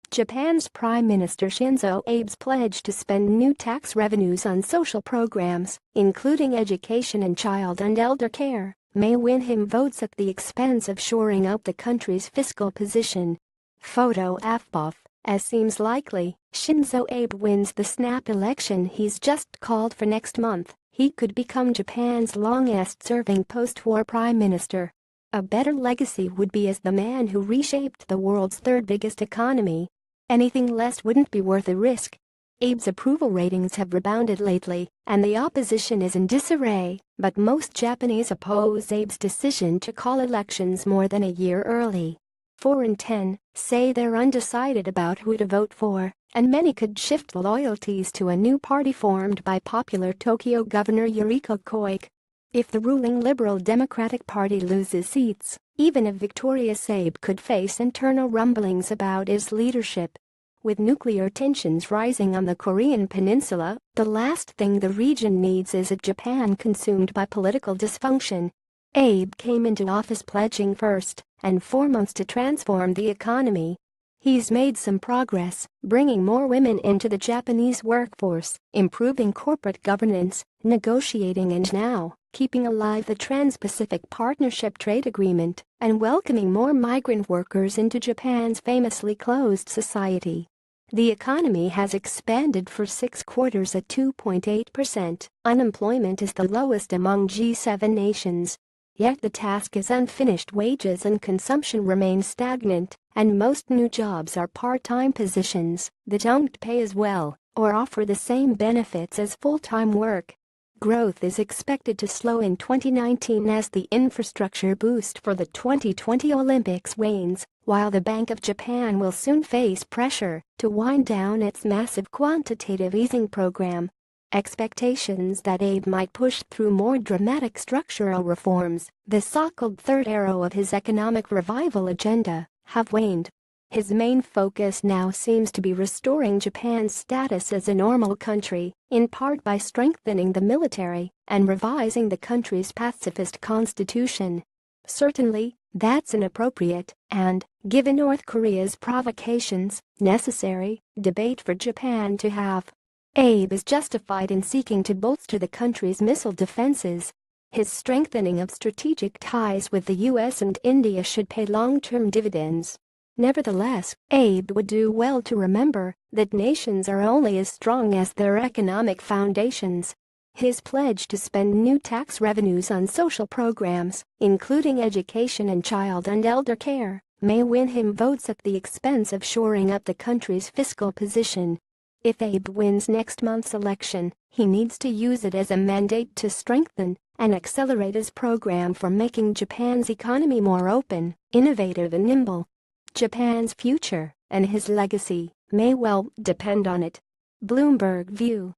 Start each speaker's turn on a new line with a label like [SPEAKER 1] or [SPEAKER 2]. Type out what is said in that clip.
[SPEAKER 1] Japan's Prime Minister Shinzo Abe's pledge to spend new tax revenues on social programs, including education and child and elder care, may win him votes at the expense of shoring up the country's fiscal position. Photo FBOF, as seems likely, Shinzo Abe wins the snap election he's just called for next month. He could become Japan's longest-serving post-war prime minister. A better legacy would be as the man who reshaped the world's third biggest economy. Anything less wouldn't be worth the risk. Abe's approval ratings have rebounded lately, and the opposition is in disarray, but most Japanese oppose Abe's decision to call elections more than a year early. 4 in 10 say they're undecided about who to vote for, and many could shift loyalties to a new party formed by popular Tokyo Governor Yuriko Koike. If the ruling Liberal Democratic Party loses seats, even a victorious Abe could face internal rumblings about his leadership. With nuclear tensions rising on the Korean peninsula, the last thing the region needs is a Japan consumed by political dysfunction. Abe came into office pledging first and foremost to transform the economy. He's made some progress, bringing more women into the Japanese workforce, improving corporate governance, negotiating and now keeping alive the Trans-Pacific Partnership Trade Agreement, and welcoming more migrant workers into Japan's famously closed society. The economy has expanded for 6 quarters at 2.8%. Unemployment is the lowest among G7 nations. Yet the task is unfinished. Wages and consumption remain stagnant, and most new jobs are part-time positions that don't pay as well or offer the same benefits as full-time work. Growth is expected to slow in 2019 as the infrastructure boost for the 2020 Olympics wanes, while the Bank of Japan will soon face pressure to wind down its massive quantitative easing program. Expectations that Abe might push through more dramatic structural reforms, the so-called third arrow of his economic revival agenda, have waned. His main focus now seems to be restoring Japan's status as a normal country, in part by strengthening the military and revising the country's pacifist constitution. Certainly, that's an appropriate and, given North Korea's provocations, necessary debate for Japan to have. Abe is justified in seeking to bolster the country's missile defenses. His strengthening of strategic ties with the US and India should pay long-term dividends. Nevertheless, Abe would do well to remember that nations are only as strong as their economic foundations. His pledge to spend new tax revenues on social programs, including education and child and elder care, may win him votes at the expense of shoring up the country's fiscal position. If Abe wins next month's election, he needs to use it as a mandate to strengthen and accelerate his program for making Japan's economy more open, innovative and nimble. Japan's future and his legacy may well depend on it. Bloomberg View.